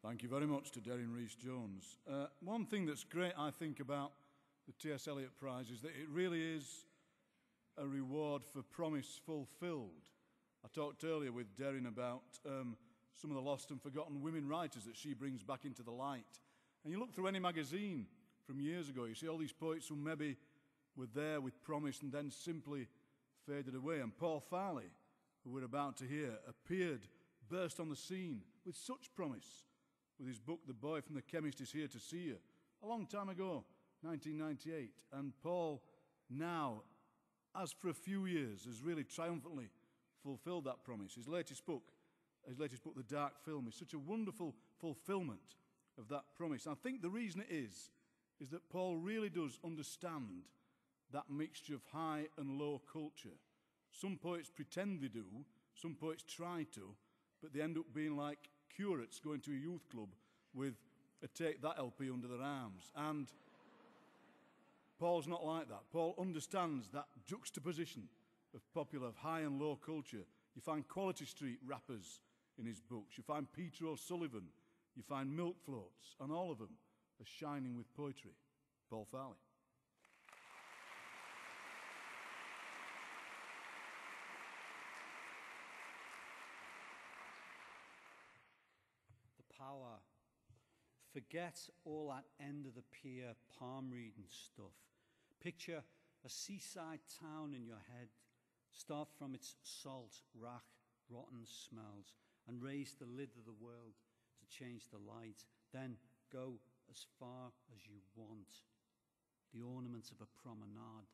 Thank you very much to Deryn Rees-Jones. One thing that's great, I think, about the T.S. Eliot Prize is that it really is a reward for promise fulfilled. I talked earlier with Deryn about some of the lost and forgotten women writers that she brings back into the light. And you look through any magazine from years ago, you see all these poets who maybe were there with promise and then simply faded away. And Paul Farley, who we're about to hear, burst on the scene with such promise with his book, The Boy from the Chemist is Here to See You, a long time ago, 1998. And Paul now, as for a few years, has really triumphantly fulfilled that promise. His latest book, The Dark Film, is such a wonderful fulfillment of that promise. And I think the reason it is that Paul really does understand that mixture of high and low culture. Some poets pretend they do, some poets try to, but they end up being like curates going to a youth club with a Take That LP under their arms. And Paul's not like that. Paul understands that juxtaposition of high and low culture. You find Quality Street rappers in his books. You find Peter O'Sullivan. You find milk floats. And all of them are shining with poetry. Paul Farley. Power. Forget all that end of the pier palm reading stuff. Picture a seaside town in your head. Start from its salt, rack, rotten smells and raise the lid of the world to change the light. Then go as far as you want. The ornaments of a promenade,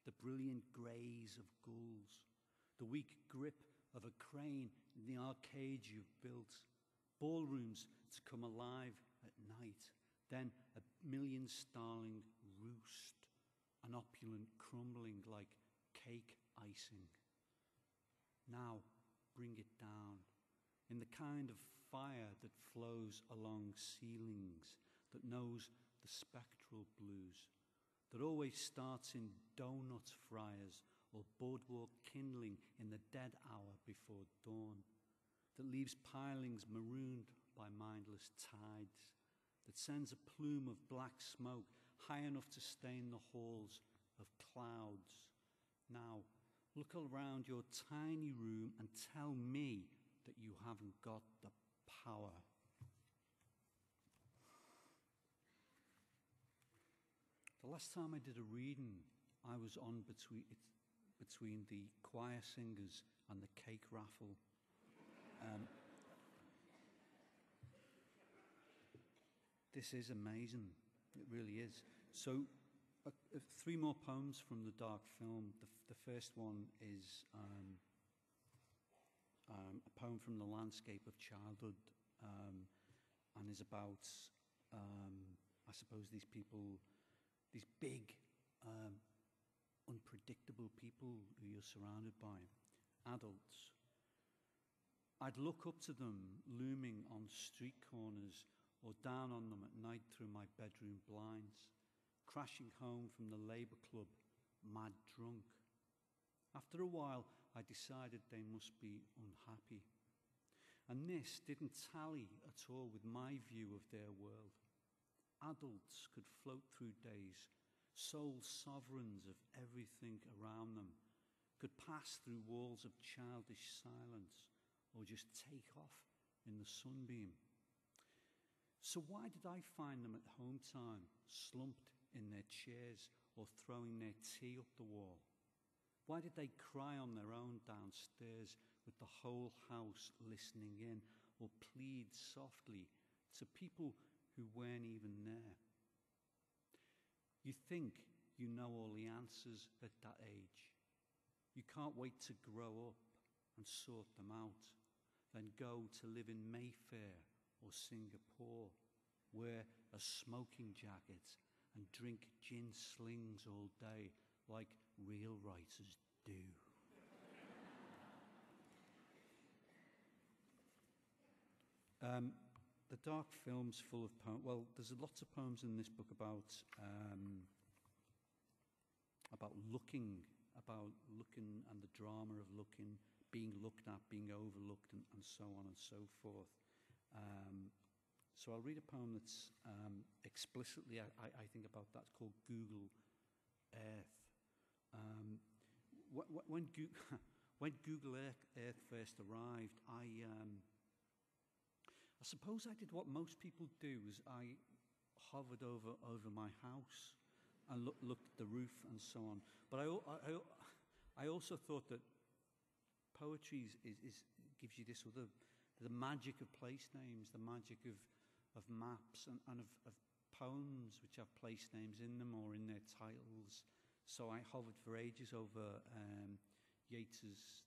the brilliant greys of gulls, the weak grip of a crane in the arcade you've built. Ballrooms to come alive at night, then a million starling roost, an opulent crumbling like cake icing. Now bring it down in the kind of fire that flows along ceilings, that knows the spectral blues, that always starts in donut fryers or boardwalk kindling in the dead hour before dawn, that leaves pilings marooned by mindless tides, that sends a plume of black smoke high enough to stain the halls of clouds. Now, look around your tiny room and tell me that you haven't got the power. The last time I did a reading, I was on between the choir singers and the cake raffle. This is amazing. It really is. So, 3 more poems from the Dark Film. The first one is a poem from the landscape of childhood, and is about, I suppose, these people, these big, unpredictable people who you're surrounded by, adults. I'd look up to them looming on street corners or down on them at night through my bedroom blinds, crashing home from the Labour Club, mad drunk. After a while, I decided they must be unhappy. And this didn't tally at all with my view of their world. Adults could float through days, sole sovereigns of everything around them, could pass through walls of childish silence, or just take off in the sunbeam. So why did I find them at home time, slumped in their chairs or throwing their tea up the wall? Why did they cry on their own downstairs with the whole house listening in, or plead softly to people who weren't even there? You think you know all the answers at that age. You can't wait to grow up and sort them out, then go to live in Mayfair or Singapore, wear a smoking jacket and drink gin slings all day like real writers do. The Dark Film's full of poems. Well, there's lots of poems in this book about looking and the drama of looking, being looked at, being overlooked, and so on and so forth. So I'll read a poem that's explicitly, I think about that. It's called Google Earth. When Google Earth first arrived, I suppose I did what most people do, is I hovered over my house and looked at the roof and so on. But I also thought that poetry gives you this other, the magic of place names, the magic of maps and of poems which have place names in them or in their titles. So I hovered for ages over Yeats's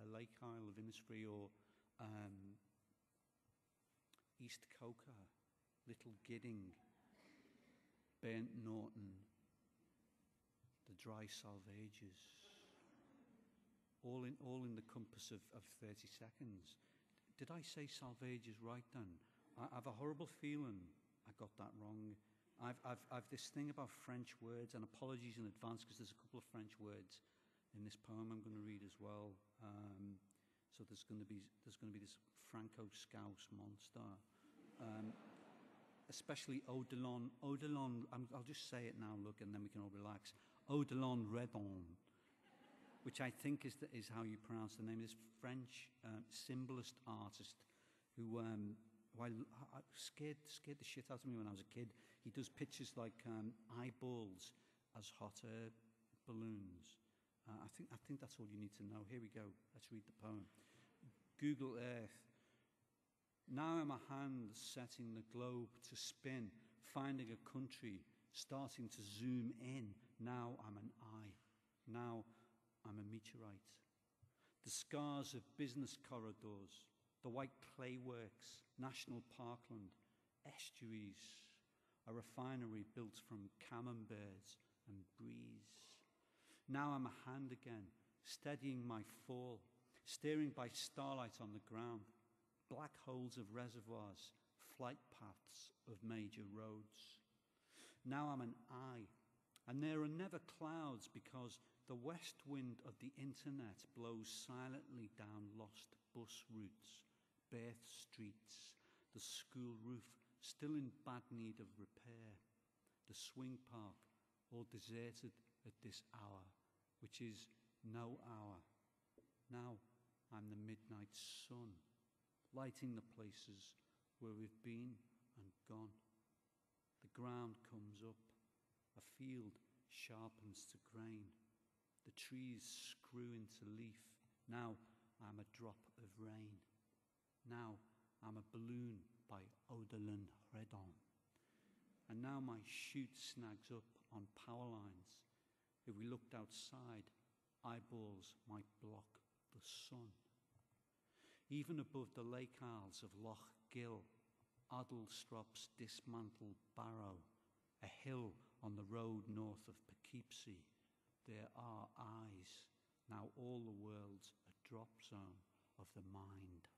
Lake Isle of Innisfree, or East Coker, Little Gidding, Burnt Norton, the Dry Salvages, all in the compass of 30 seconds. Did I say Salvages right then? I've a horrible feeling I got that wrong. I've this thing about French words, and apologies in advance because there's a couple of French words in this poem I'm going to read as well. So there's going to be this Franco-Scouse monster, especially Odilon. I'll just say it now. Look, and then we can all relax. Odilon Redon, which I think is how you pronounce the name. This French symbolist artist who scared the shit out of me when I was a kid. He does pictures like eyeballs as hot air balloons. I think that's all you need to know. Here we go. Let's read the poem. Google Earth. Now I'm a hand setting the globe to spin, finding a country, starting to zoom in. Now I'm an eye. Now I'm a meteorite. The scars of business corridors, the white clay works, national parkland, estuaries, a refinery built from camemberts and breeze. Now I'm a hand again, steadying my fall, steering by starlight on the ground, black holes of reservoirs, flight paths of major roads. Now I'm an eye, and there are never clouds because the west wind of the internet blows silently down lost bus routes, Birth streets, the school roof still in bad need of repair, the swing park all deserted at this hour, which is no hour. Now I'm the midnight sun, lighting the places where we've been and gone. The ground comes up, a field sharpens to grain, the trees screw into leaf. Now I'm a drop of rain. Now I'm a balloon by Odilon Redon. And now my chute snags up on power lines. If we looked outside, eyeballs might block the sun. Even above the lake isles of Loch Gill, Addlestrop's dismantled barrow, a hill on the road north of Poughkeepsie, there are eyes. Now all the world's a drop zone of the mind.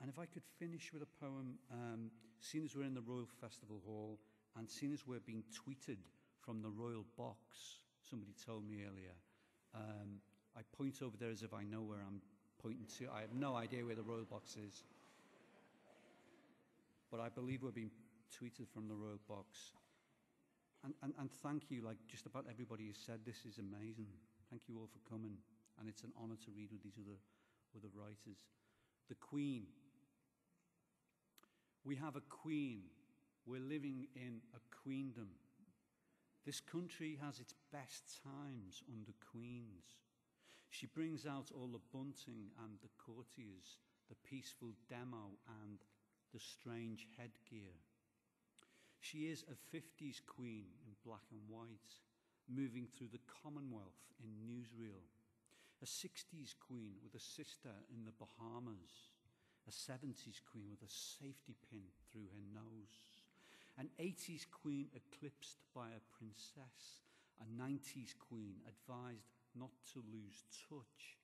And if I could finish with a poem, seeing as we're in the Royal Festival Hall, and seeing as we're being tweeted from the Royal Box, somebody told me earlier, I point over there as if I know where I'm pointing to. I have no idea where the Royal Box is. But I believe we're being tweeted from the Royal Box. And thank you, like just about everybody has said, this is amazing. Thank you all for coming. And it's an honor to read with these other writers. The Queen. We have a queen. We're living in a queendom. This country has its best times under queens. She brings out all the bunting and the courtiers, the peaceful demo and the strange headgear. She is a 50s queen in black and white, moving through the Commonwealth in newsreel. A 60s queen with a sister in the Bahamas. A 70s queen with a safety pin through her nose. An 80s queen eclipsed by a princess. A 90s queen advised not to lose touch.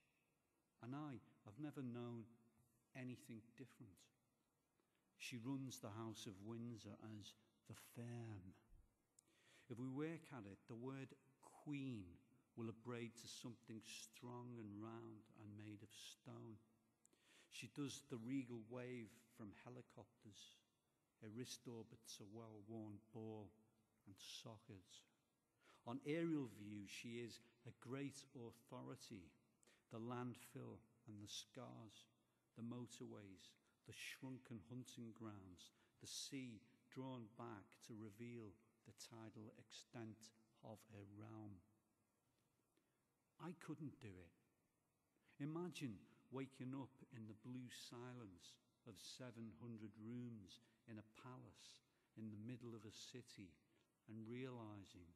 And I've never known anything different. She runs the House of Windsor as the Firm. If we work at it, the word queen will abrade to something strong and round and made of stone. She does the regal wave from helicopters. Her wrist orbits a well-worn ball and sockets. On aerial view, she is a great authority. The landfill and the scars, the motorways, the shrunken hunting grounds, the sea drawn back to reveal the tidal extent of her realm. I couldn't do it. Imagine waking up in the blue silence of 700 rooms in a palace in the middle of a city and realizing,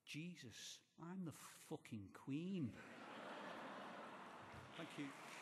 Jesus, I'm the fucking queen. Thank you.